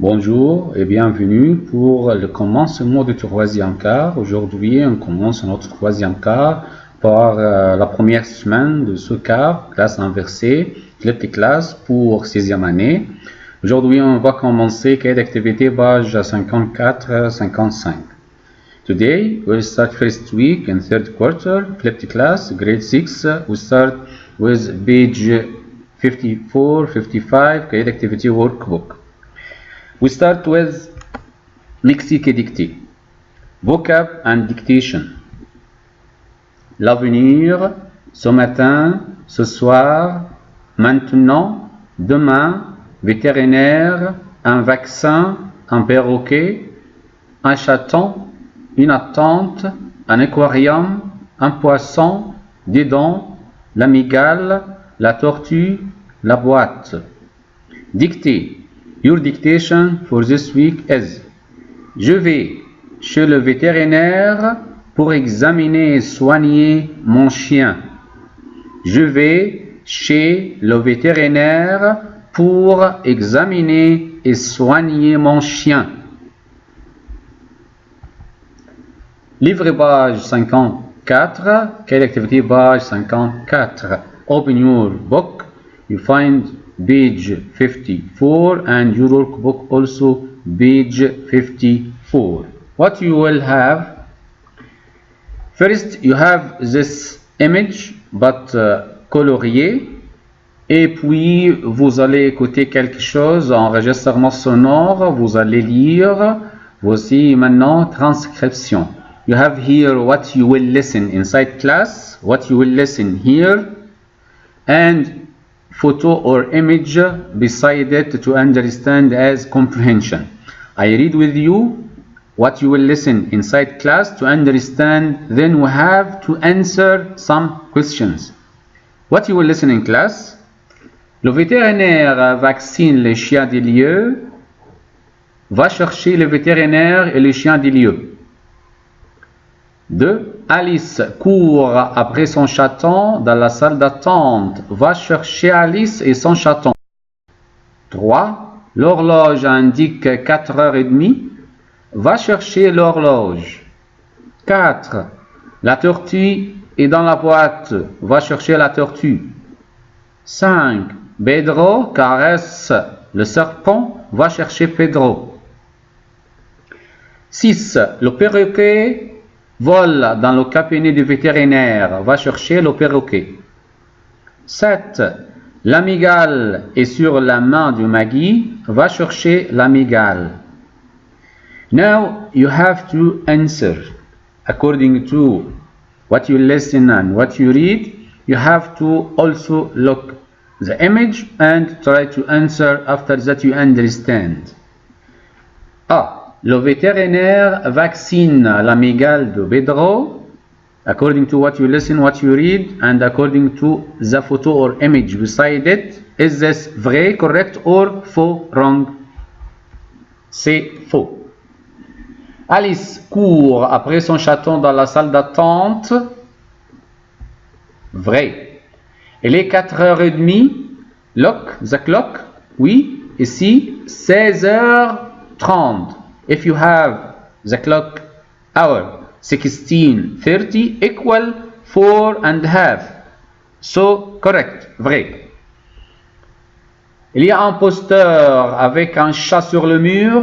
Bonjour et bienvenue pour le commencement du troisième quart. Aujourd'hui, on commence notre troisième quart par la première semaine de ce quart, classe inversée, classe pour 6e année. Aujourd'hui, on va commencer cahier d'activité page 54-55. Today, we'll start first week in third quarter, flipped class, grade 6. We start with page 54-55, cahier d'activité workbook. We start with lexique et dictée, vocab and dictation. L'avenir, ce matin, ce soir, maintenant, demain, vétérinaire, un vaccin, un perroquet, un chaton, une attente, un aquarium, un poisson, des dents, l'amygale, la tortue, la boîte. Dictée. Your dictation for this week is: je vais chez le vétérinaire pour examiner et soigner mon chien. Je vais chez le vétérinaire pour examiner et soigner mon chien. Livre page 54, quelle activité page 54. Open your book, you find page 54 and your workbook also page 54. What you will have, first you have this image but colorié, et puis vous allez écouter quelque chose, enregistrement sonore, vous allez lire. Voici maintenant transcription. You have here what you will listen inside class, what you will listen here, and photo or image beside it to understand as comprehension. I read with you what you will listen inside class to understand, then we have to answer some questions. What you will listen in class: le vétérinaire vaccine les chiens des lieux. Va chercher le vétérinaire et les chiens des lieux. 2. Alice court après son chaton dans la salle d'attente. Va chercher Alice et son chaton. 3. L'horloge indique 4h30. Va chercher l'horloge. 4. La tortue est dans la boîte. Va chercher la tortue. 5. Pedro caresse le serpent. Va chercher Pedro. 6. Le perroquet vole dans le cabinet du vétérinaire. Va chercher le perroquet. 7. L'amygale est sur la main de Maggie. Va chercher l'amygale. Now you have to answer according to what you listen and what you read. You have to also look the image and try to answer after that you understand. A. Le vétérinaire vaccine l'amygale de Pedro. According to what you listen, what you read, and according to the photo or image beside it. Is this vrai, correct, or faux, wrong? C'est faux. Alice court après son chaton dans la salle d'attente. Vrai. Il est 4h30. Look, the clock. Oui, ici, 16h30. If you have the clock hour 16:30 equal 4:30. So, correct, vrai. Il y a un poster avec un chat sur le mur.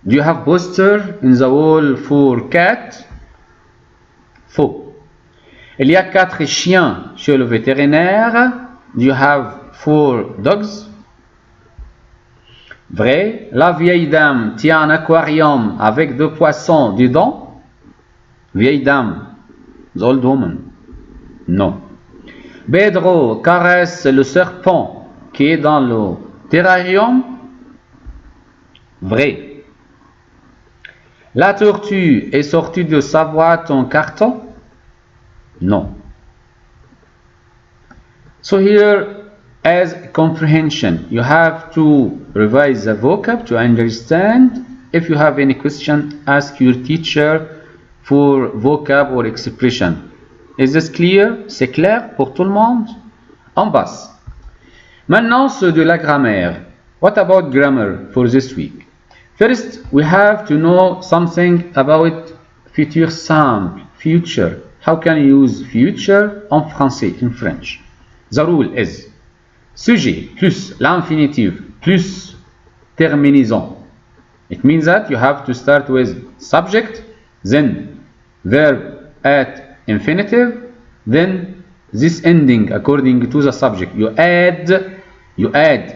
Do you have poster in the wall for cat? Faux. Il y a 4 chiens chez le vétérinaire. Do you have 4 dogs? Vrai. La vieille dame tient un aquarium avec 2 poissons dedans. Vieille dame. The old woman. Non. Pedro caresse le serpent qui est dans le terrarium. Vrai. La tortue est sortie de sa boîte en carton. Non. So here, as comprehension, you have to revise the vocab to understand. If you have any question, ask your teacher for vocab or expression. Is this clear? C'est clair pour tout le monde? On passe. Maintenant, ceux de la grammaire. What about grammar for this week? First, we have to know something about future simple, future. How can you use future en français, in French? The rule is sujet plus l'infinitive plus terminaison. It means that you have to start with subject, then verb at infinitive, then this ending according to the subject. You add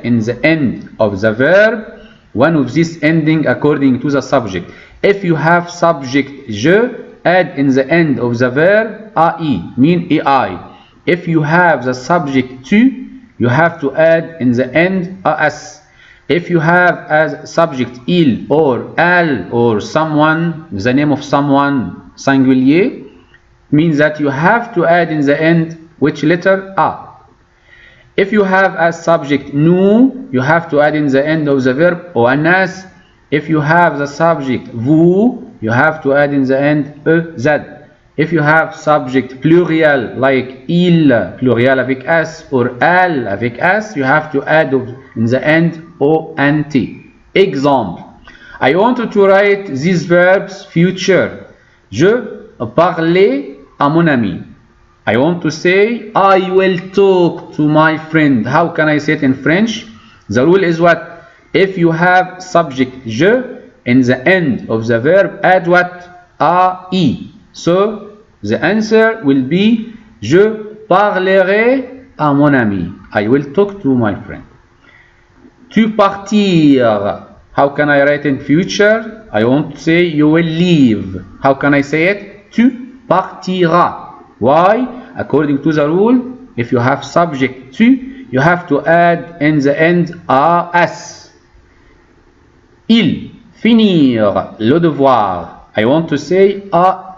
in the end of the verb one of this ending according to the subject. If you have subject je, add in the end of the verb ai, mean ai. If you have the subject tu, you have to add in the end as. If you have as subject il or elle or someone, the name of someone singulier, means that you have to add in the end which letter? A. If you have as subject nous, you have to add in the end of the verb oanas. If you have the subject vous, you have to add in the end z. If you have subject pluriel like il, pluriel avec s, or elle avec s, you have to add in the end ont. Exemple. I wanted to write these verbs future. Je parlais à mon ami. I want to say I will talk to my friend. How can I say it in French? The rule is what? If you have subject je in the end of the verb, add what? ai. So the answer will be je parlerai à mon ami. I will talk to my friend. Tu partir. How can I write in future? I want to say you will leave. How can I say it? Tu partiras. Why? According to the rule, if you have subject tu, you have to add in the end as. Il finir le devoir. I want to say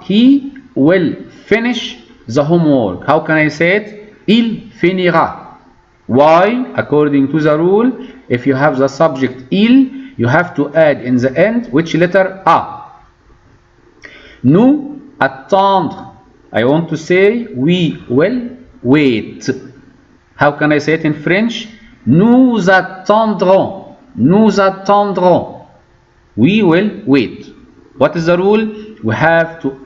he will finish the homework. How can I say it? Il finira. Why? According to the rule, if you have the subject il, you have to add in the end which letter? A. Nous attendre. I want to say we will wait. How can I say it in French? Nous attendrons. Nous attendrons. We will wait. What is the rule? We have to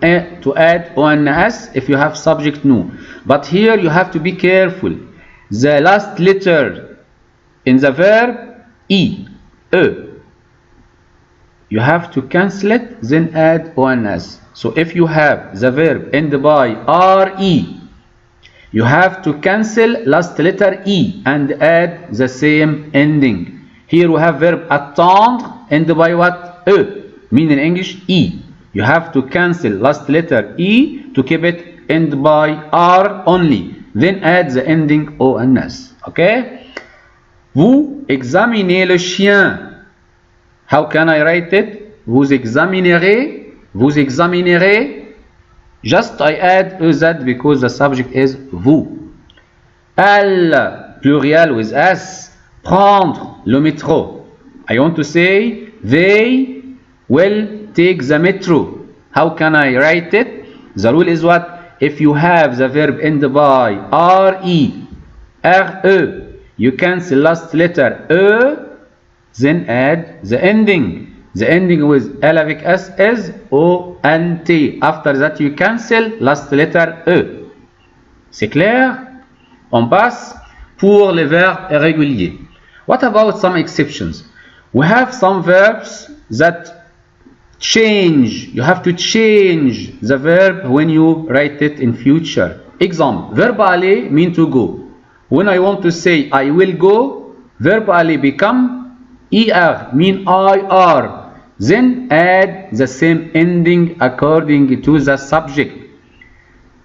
add ons if you have subject nous. But here you have to be careful. The last letter in the verb e. You have to cancel it, then add ons. So if you have the verb end by re, you have to cancel last letter e and add the same ending. Here we have verb attendre end by what? Mean in English e. You have to cancel last letter e to keep it end by r only. Then add the ending ons. Okay? Vous examinez le chien. How can I write it? Vous examinerez. Vous examinerez. Just I add ez because the subject is vous. Elle, pluriel with s, prendre le métro. I want to say they will take the metro. How can I write it? The rule is what? If you have the verb end by re, you cancel last letter then add the ending. The ending with L avec S is ONT. After that, you cancel last letter E. C'est clair? On passe pour les verbes irréguliers. What about some exceptions? We have some verbs that change. You have to change the verb when you write it in future. Example, verb aller mean to go. When I want to say I will go, verb aller become ER, mean IR. Then add the same ending according to the subject.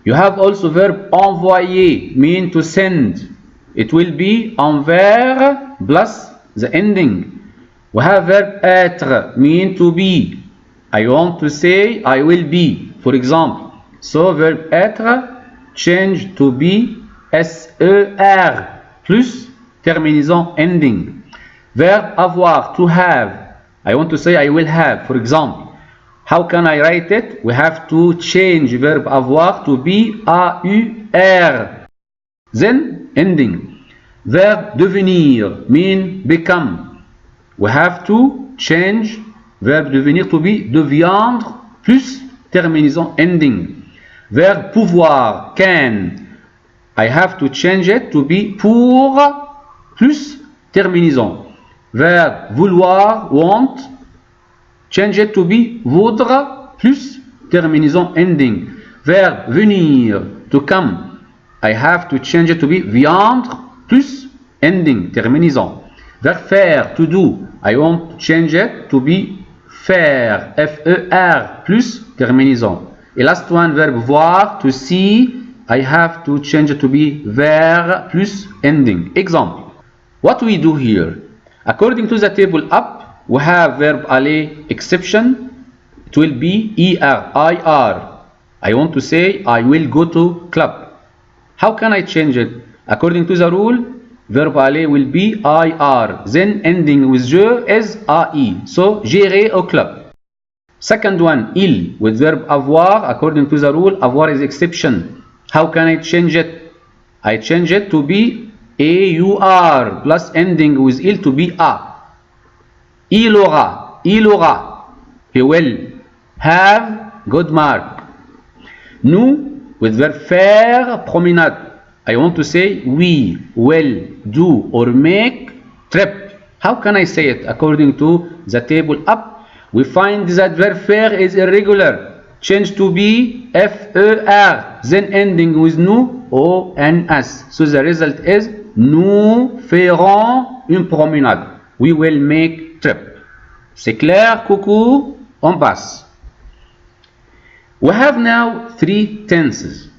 You have also verb envoyer, mean to send. It will be envers plus the ending. We have verb être, mean to be. I want to say I will be, for example. So verb être change to be SER plus terminaison ending. Verb avoir, to have. I want to say I will have, for example. How can I write it? We have to change verb avoir to be AUR. Then ending. Verb devenir, mean become. We have to change Verbe devenir to be, deviendre, plus terminaison ending. Verbe pouvoir, can. I have to change it to be pour, plus terminaison. Verbe vouloir, want. Change it to be voudre, plus terminaison ending. Verbe venir, to come. I have to change it to be viendre, plus ending, terminaison. Verbe faire, to do. I want to change it to be faire, F-E-R, plus terminaison. Et last one, verbe voir, to see. I have to change it to be ver, plus ending. Example. What we do here? According to the table up, we have verb aller exception. It will be ER, IR. I want to say I will go to club. How can I change it? According to the rule, verb aller will be IR. Then ending with je is AI. So, j'irai au club. Second one, il, with verb avoir. According to the rule, avoir is exception. How can I change it? I change it to be AUR plus ending with il to be A. Il aura. He will have good mark. Nous, with verb faire, promenade. I want to say we will do or make trip. How can I say it? According to the table up, we find that verb faire is irregular. Change to be F-E-R, then ending with nous, O-N-S. So the result is nous ferons une promenade. We will make trip. C'est clair, coucou? On passe. We have now three tenses.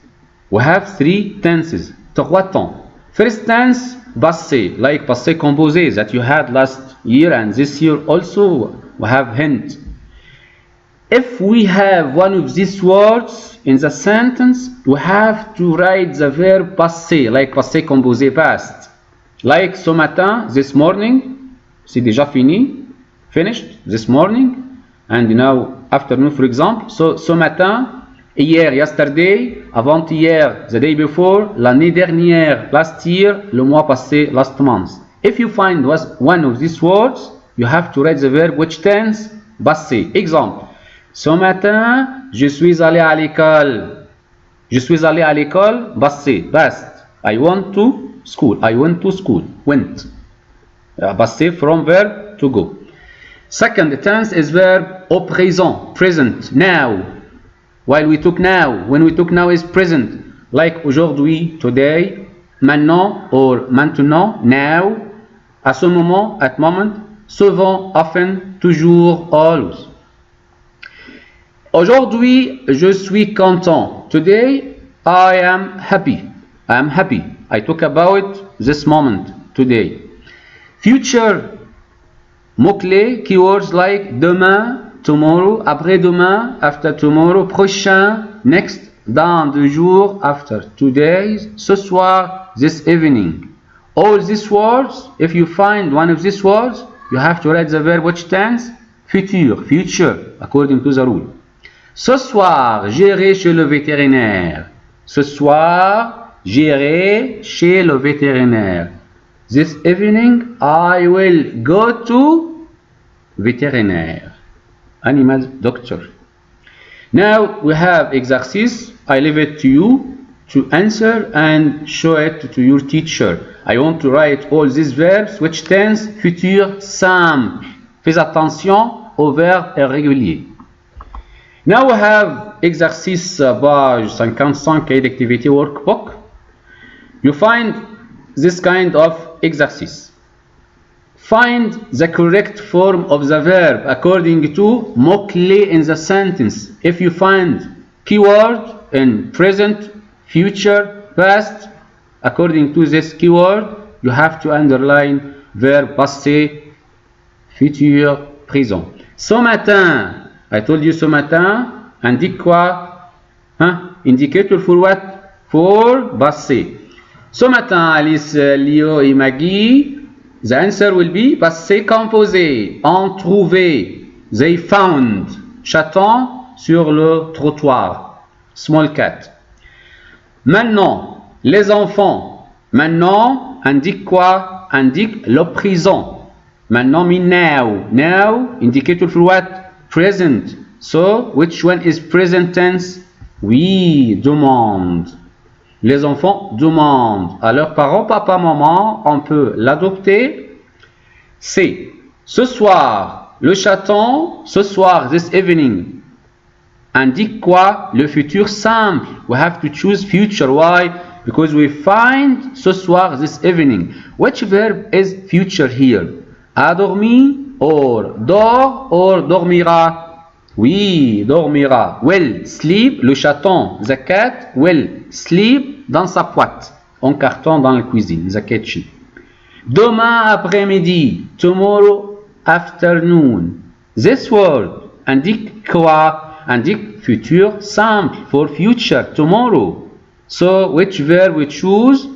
Trois temps. First tense, passé, like passé composé that you had last year and this year also. We have hint. If we have one of these words in the sentence, we have to write the verb passé, like passé composé past. Like ce matin, this morning, c'est déjà fini, finished, this morning, and now afternoon, for example. So, ce matin, hier, yesterday, avant-hier, the day before, l'année dernière, last year, le mois passé, last month. If you find one of these words, you have to write the verb which tense, passé. Exemple. Ce matin, je suis allé à l'école. Passé, past. I went to school. Went. Passé from verb to go. Second tense is verb au présent, present, now. When we took now is present. Like aujourd'hui, today, maintenant or maintenant, now. À ce moment, at moment. Souvent, often, toujours, always. Aujourd'hui, je suis content. Today, I am happy. I talk about this moment, today. Future, mots-clés, keywords like demain, tomorrow, après-demain, after tomorrow, prochain, next, dans 2 jours, after 2 days, ce soir, this evening. All these words, if you find one of these words, you have to write the verb which tense, future, according to the rule. Ce soir, j'irai chez le vétérinaire. This evening, I will go to vétérinaire. Animal doctor. Now we have exercice. I leave it to you to answer and show it to your teacher. I want to write all these verbs which tense futur simple. Fais attention aux verbes irréguliers. Now we have exercice page 55 cahier d'activité workbook. You find this kind of exercice. Find the correct form of the verb according to mots-clés in the sentence. If you find keyword in present, future, past, according to this keyword, you have to underline verb passé, futur, présent. Ce matin, I told you ce matin, indique quoi? Indicator for what? For passé. Ce matin, Alice, Léo et Maggie, the answer will be passé composé, ont trouvé, they found, chaton sur le trottoir, small cat. Maintenant, les enfants, maintenant, indique quoi? Indique le présent. Maintenant, mean now. Now, indicator for what? Present. So, which one is present tense? Oui, demande. Les enfants demandent à leurs parents, papa, maman, on peut l'adopter. C. Ce soir, le chaton, ce soir, this evening, indique quoi? Le futur simple. We have to choose future. Why? Because we find ce soir, this evening. Which verb is future here? A dormi, or dort, or dormira? Oui, dormira. Will sleep, le chaton, the cat, will sleep dans sa boîte, en carton dans la cuisine, the kitchen. Demain après-midi, tomorrow afternoon. This word indique quoi? Indique futur simple, for future, tomorrow. So, which verb we choose?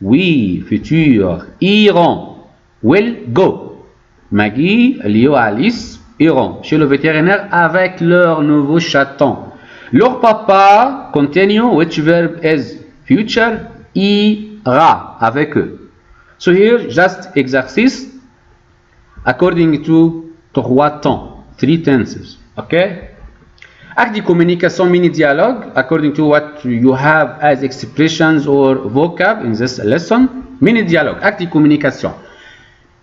Oui, futur. Iront. Will go. Maggie, Léo, Alice iront chez le vétérinaire avec leur nouveau chaton. Leur papa, continue, which verb is future? Ira avec eux. So here, just exercice according to 3 temps, 3 tenses. Okay? Acte de communication mini-dialogue according to what you have as expressions or vocab in this lesson. Mini-dialogue, acte de communication.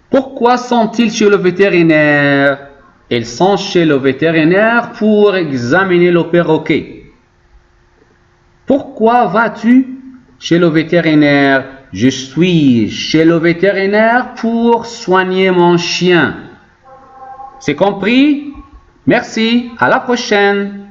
Pourquoi sont-ils chez le vétérinaire? Ils sont chez le vétérinaire pour examiner le perroquet. Pourquoi vas-tu chez le vétérinaire? Je suis chez le vétérinaire pour soigner mon chien. C'est compris? Merci, à la prochaine.